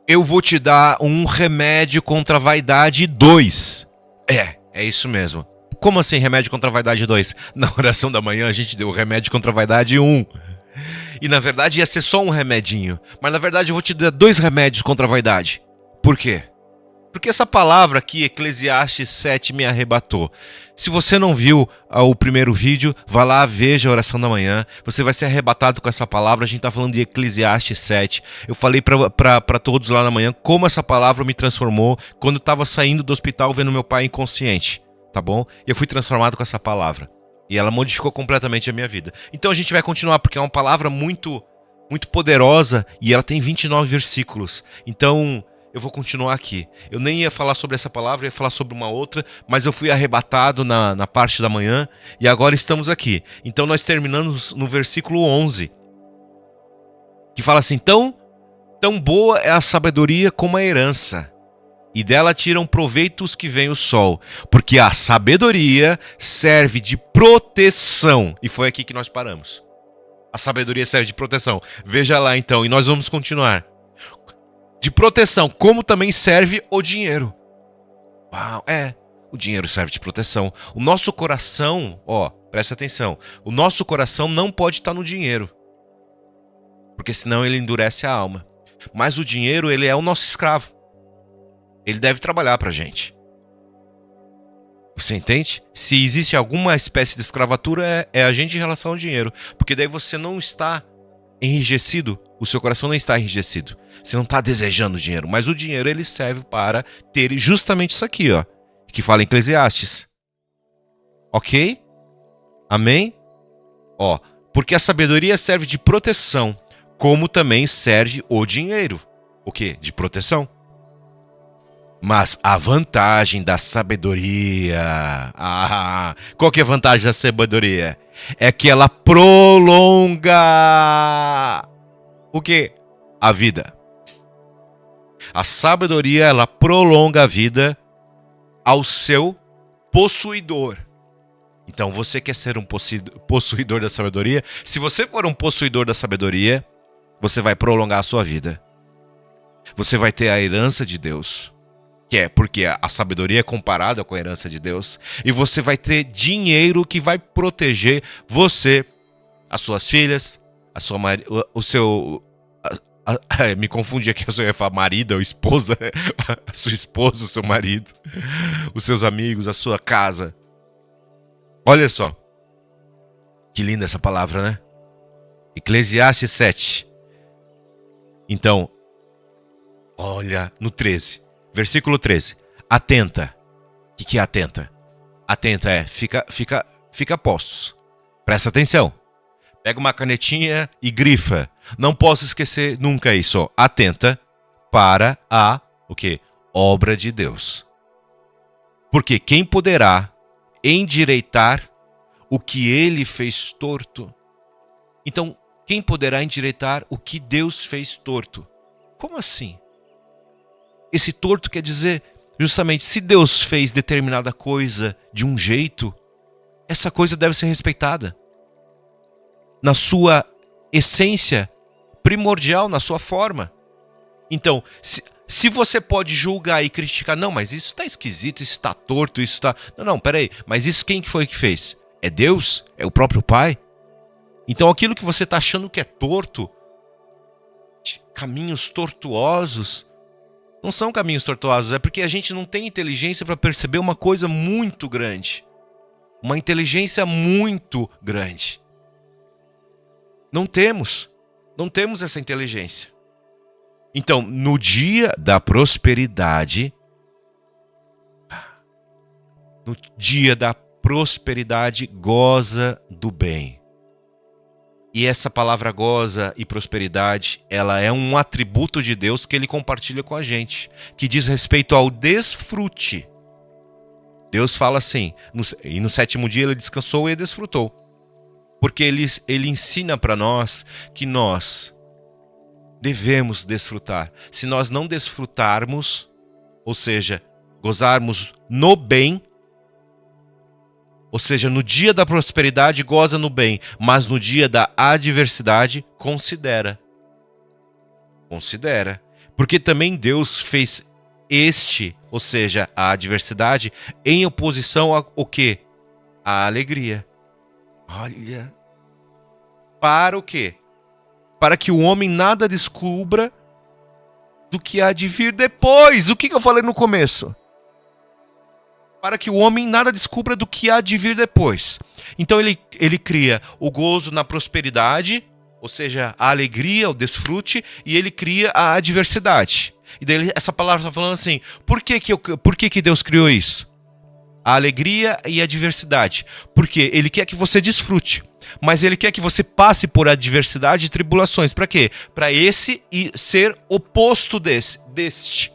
Eu vou te dar um remédio contra a vaidade 2. É isso mesmo. Como assim remédio contra a vaidade 2? Na oração da manhã a gente deu o remédio contra a vaidade 1. E na verdade ia ser só um remedinho. Mas na verdade eu vou te dar 2 remédios contra a vaidade. Por quê? Porque essa palavra aqui, Eclesiastes 7, me arrebatou. Se você não viu o primeiro vídeo, vá lá, veja a oração da manhã. Você vai ser arrebatado com essa palavra. A gente está falando de Eclesiastes 7. Eu falei para todos lá na manhã como essa palavra me transformou quando eu estava saindo do hospital vendo meu pai inconsciente. Tá bom? E eu fui transformado com essa palavra. E ela modificou completamente a minha vida. Então a gente vai continuar, porque é uma palavra muito poderosa e ela tem 29 versículos. Então eu vou continuar aqui. Eu nem ia falar sobre essa palavra, ia falar sobre uma outra, mas eu fui arrebatado na parte da manhã e agora estamos aqui. Então nós terminamos no versículo 11, que fala assim: tão boa é a sabedoria como a herança, e dela tiram proveito os que veem o sol, porque a sabedoria serve de proteção. E foi aqui que nós paramos. A sabedoria serve de proteção. Veja lá então, e nós vamos continuar. De proteção, como também serve o dinheiro. Uau, o dinheiro serve de proteção. O nosso coração, presta atenção, o nosso coração não pode estar no dinheiro, porque senão ele endurece a alma. Mas o dinheiro, ele é o nosso escravo. Ele deve trabalhar pra gente. Você entende? Se existe alguma espécie de escravatura, é a gente em relação ao dinheiro, porque daí você não está enrijecido, o seu coração não está enrijecido. Você não está desejando dinheiro, mas o dinheiro ele serve para ter justamente isso aqui, que fala em Eclesiastes. Ok? Amém? Porque a sabedoria serve de proteção, como também serve o dinheiro. O quê? De proteção. Mas a vantagem da sabedoria... qual que é a vantagem da sabedoria? É que ela prolonga... o quê? A vida. A sabedoria, ela prolonga a vida ao seu possuidor. Então, você quer ser um possuidor da sabedoria? Se você for um possuidor da sabedoria, você vai prolongar a sua vida. Você vai ter a herança de Deus, porque a sabedoria é comparada com a herança de Deus. E você vai ter dinheiro que vai proteger você, as suas filhas, o seu... me confundi aqui, eu ia falar marido ou esposa. A sua esposa, o seu marido, os seus amigos, a sua casa. Olha só. Que linda essa palavra, né? Eclesiastes 7. Então, olha no 13. Versículo 13. Atenta. O que é atenta? Atenta fica a postos. Presta atenção. Pega uma canetinha e grifa. Não posso esquecer nunca isso. Atenta para a obra de Deus. Porque quem poderá endireitar o que ele fez torto? Então, quem poderá endireitar o que Deus fez torto? Como assim? Esse torto quer dizer, justamente, se Deus fez determinada coisa de um jeito, essa coisa deve ser respeitada. Na sua essência primordial, na sua forma. Então, se você pode julgar e criticar, não, mas isso está esquisito, isso está torto, isso está... Não, peraí, mas isso quem que foi que fez? É Deus? É o próprio Pai? Então aquilo que você está achando que é torto, caminhos tortuosos, não são caminhos tortuosos, é porque a gente não tem inteligência para perceber uma coisa muito grande. Uma inteligência muito grande. Não temos essa inteligência. Então, no dia da prosperidade, goza do bem. E essa palavra goza e prosperidade, ela é um atributo de Deus que ele compartilha com a gente, que diz respeito ao desfrute. Deus fala assim, e no 7º dia ele descansou e desfrutou. Porque ele ensina para nós que nós devemos desfrutar. Se nós não desfrutarmos, ou seja, gozarmos no bem, ou seja, no dia da prosperidade goza no bem, mas no dia da adversidade considera. Porque também Deus fez ou seja, a adversidade, em oposição ao quê? A alegria. Olha. Para o quê? Para que o homem nada descubra do que há de vir depois. O que eu falei no começo? Para que o homem nada descubra do que há de vir depois. Então ele cria o gozo na prosperidade, ou seja, a alegria, o desfrute, e ele cria a adversidade. E daí essa palavra está falando assim, por que Deus criou isso? A alegria e a adversidade. Porque ele quer que você desfrute, mas ele quer que você passe por adversidade e tribulações. Para quê? Para esse e ser oposto deste.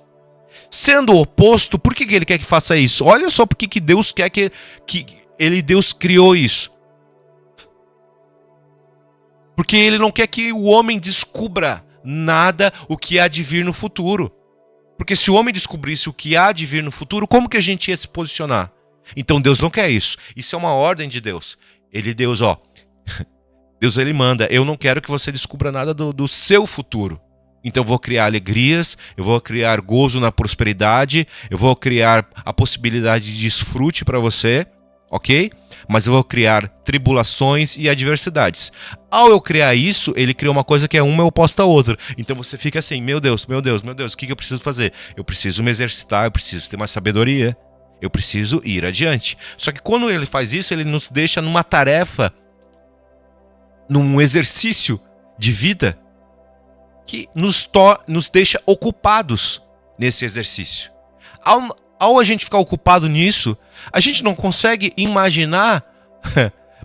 Sendo oposto, por que ele quer que faça isso? Olha só por que Deus quer que Deus criou isso. Porque ele não quer que o homem descubra nada o que há de vir no futuro. Porque se o homem descobrisse o que há de vir no futuro, como que a gente ia se posicionar? Então Deus não quer isso. Isso é uma ordem de Deus. Deus ele manda, eu não quero que você descubra nada do seu futuro. Então eu vou criar alegrias, eu vou criar gozo na prosperidade, eu vou criar a possibilidade de desfrute para você, ok? Mas eu vou criar tribulações e adversidades. Ao eu criar isso, ele criou uma coisa que é uma oposta à outra. Então você fica assim, meu Deus, o que eu preciso fazer? Eu preciso me exercitar, eu preciso ter mais sabedoria, eu preciso ir adiante. Só que quando ele faz isso, ele nos deixa numa tarefa, num exercício de vida, que nos deixa ocupados nesse exercício. Ao a gente ficar ocupado nisso, a gente não consegue imaginar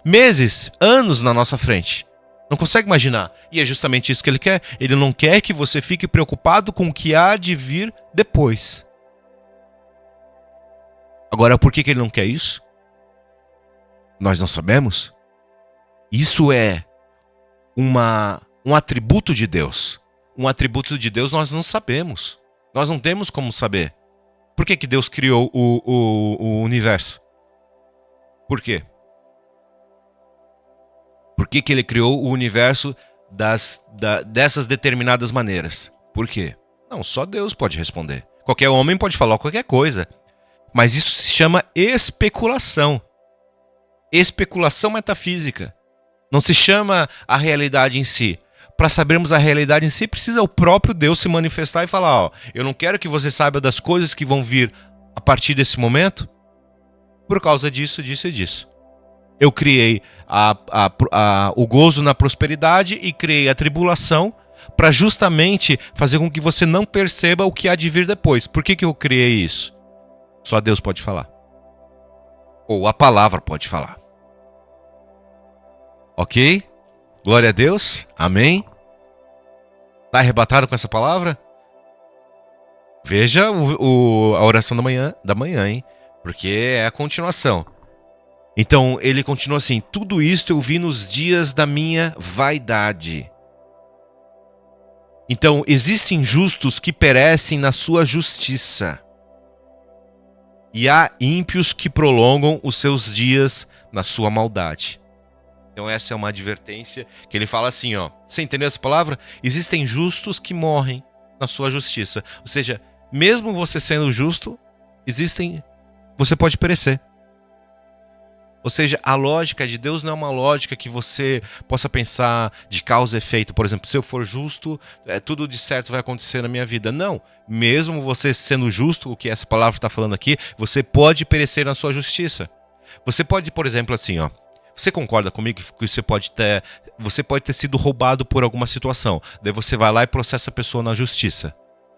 meses, anos na nossa frente. Não consegue imaginar. E é justamente isso que ele quer. Ele não quer que você fique preocupado com o que há de vir depois. Agora, por que ele não quer isso? Nós não sabemos. Isso é um atributo de Deus. Um atributo de Deus nós não sabemos. Nós não temos como saber. Por que Deus criou o universo? Por quê? Por que ele criou o universo dessas determinadas maneiras? Por quê? Não, só Deus pode responder. Qualquer homem pode falar qualquer coisa. Mas isso se chama especulação. Especulação metafísica. Não se chama a realidade em si. Para sabermos a realidade em si, precisa o próprio Deus se manifestar e falar, eu não quero que você saiba das coisas que vão vir a partir desse momento, por causa disso, disso e disso. Eu criei o gozo na prosperidade e criei a tribulação para justamente fazer com que você não perceba o que há de vir depois. Por que eu criei isso? Só Deus pode falar. Ou a palavra pode falar. Ok? Glória a Deus. Amém. Está arrebatado com essa palavra? Veja a oração da manhã, hein? Porque é a continuação. Então, ele continua assim, tudo isto eu vi nos dias da minha vaidade. Então, existem justos que perecem na sua justiça. E há ímpios que prolongam os seus dias na sua maldade. Então essa é uma advertência que ele fala assim, Você entendeu essa palavra? Existem justos que morrem na sua justiça. Ou seja, mesmo você sendo justo, você pode perecer. Ou seja, a lógica de Deus não é uma lógica que você possa pensar de causa e efeito. Por exemplo, se eu for justo, tudo de certo vai acontecer na minha vida. Não. Mesmo você sendo justo, o que essa palavra está falando aqui, você pode perecer na sua justiça. Você pode, por exemplo, assim, Você concorda comigo que você pode ter sido roubado por alguma situação. Daí você vai lá e processa a pessoa na justiça.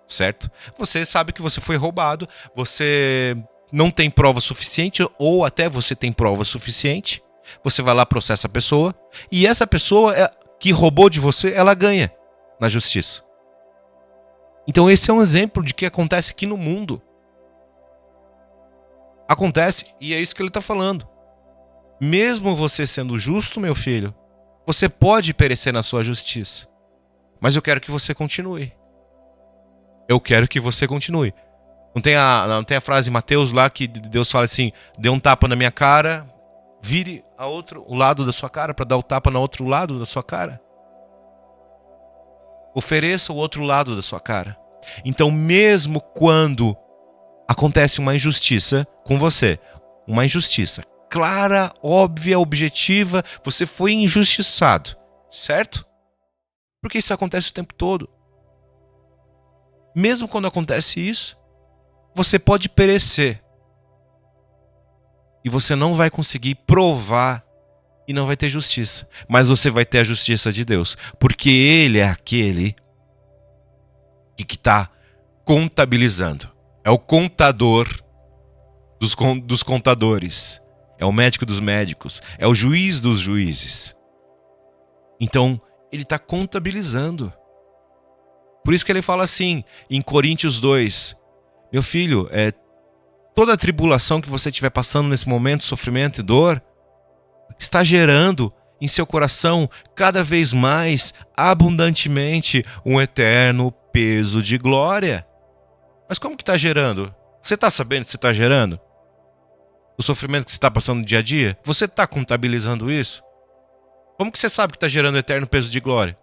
Certo? Você sabe que você foi roubado, você não tem prova suficiente, ou até você tem prova suficiente. Você vai lá, processa a pessoa, e essa pessoa que roubou de você, ela ganha na justiça. Então esse é um exemplo de que acontece aqui no mundo. Acontece, e é isso que ele está falando. Mesmo você sendo justo, meu filho, você pode perecer na sua justiça. Mas eu quero que você continue. Eu quero que você continue. Não tem a frase em Mateus lá que Deus fala assim, dê um tapa na minha cara, vire o lado da sua cara para dar o tapa no outro lado da sua cara. Ofereça o outro lado da sua cara. Então, mesmo quando acontece uma injustiça com você, uma injustiça clara, óbvia, objetiva, você foi injustiçado, certo? Porque isso acontece o tempo todo. Mesmo quando acontece isso, você pode perecer. E você não vai conseguir provar e não vai ter justiça. Mas você vai ter a justiça de Deus. Porque Ele é aquele que está contabilizando. É o contador dos contadores. É o médico dos médicos. É o juiz dos juízes. Então, Ele está contabilizando. Por isso que ele fala assim, em Coríntios 2, meu filho, toda a tribulação que você estiver passando nesse momento, sofrimento e dor, está gerando em seu coração cada vez mais, abundantemente, um eterno peso de glória. Mas como que está gerando? Você está sabendo que você está gerando? O sofrimento que você está passando no dia a dia? Você está contabilizando isso? Como que você sabe que está gerando eterno peso de glória?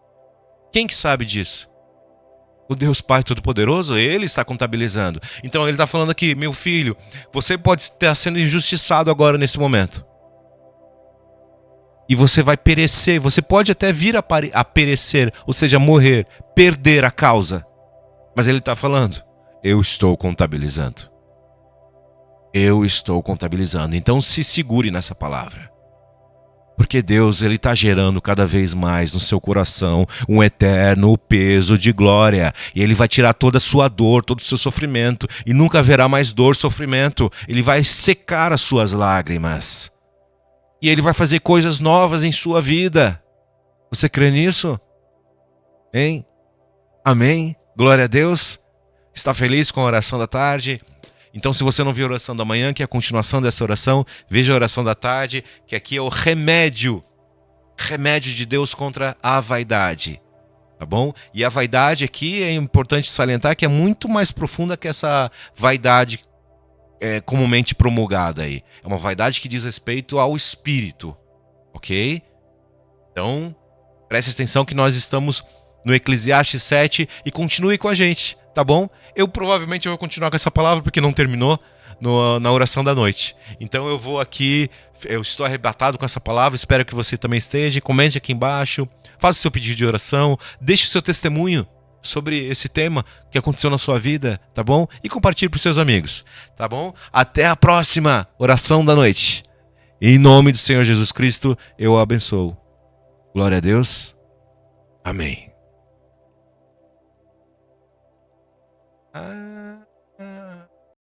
Quem que sabe disso? O Deus Pai Todo-Poderoso, Ele está contabilizando. Então Ele está falando aqui, meu filho, você pode estar sendo injustiçado agora nesse momento. E você vai perecer, você pode até vir a perecer, ou seja, morrer, perder a causa. Mas Ele está falando, eu estou contabilizando. Eu estou contabilizando. Então se segure nessa palavra. Porque Deus, Ele está gerando cada vez mais no seu coração um eterno peso de glória. E Ele vai tirar toda a sua dor, todo o seu sofrimento. E nunca haverá mais dor, sofrimento. Ele vai secar as suas lágrimas. E Ele vai fazer coisas novas em sua vida. Você crê nisso? Hein? Amém? Glória a Deus. Está feliz com a oração da tarde? Então, se você não viu a oração da manhã, que é a continuação dessa oração, veja a oração da tarde, que aqui é o remédio de Deus contra a vaidade, tá bom? E a vaidade aqui é importante salientar que é muito mais profunda que essa vaidade comumente promulgada aí. É uma vaidade que diz respeito ao espírito, ok? Então, preste atenção que nós estamos no Eclesiastes 7 e continue com a gente, tá bom? Eu provavelmente vou continuar com essa palavra porque não terminou na oração da noite. Então eu vou aqui, eu estou arrebatado com essa palavra, espero que você também esteja. Comente aqui embaixo, faça o seu pedido de oração, deixe o seu testemunho sobre esse tema que aconteceu na sua vida, tá bom? E compartilhe para os seus amigos, tá bom? Até a próxima oração da noite. Em nome do Senhor Jesus Cristo, eu o abençoo. Glória a Deus. Amém.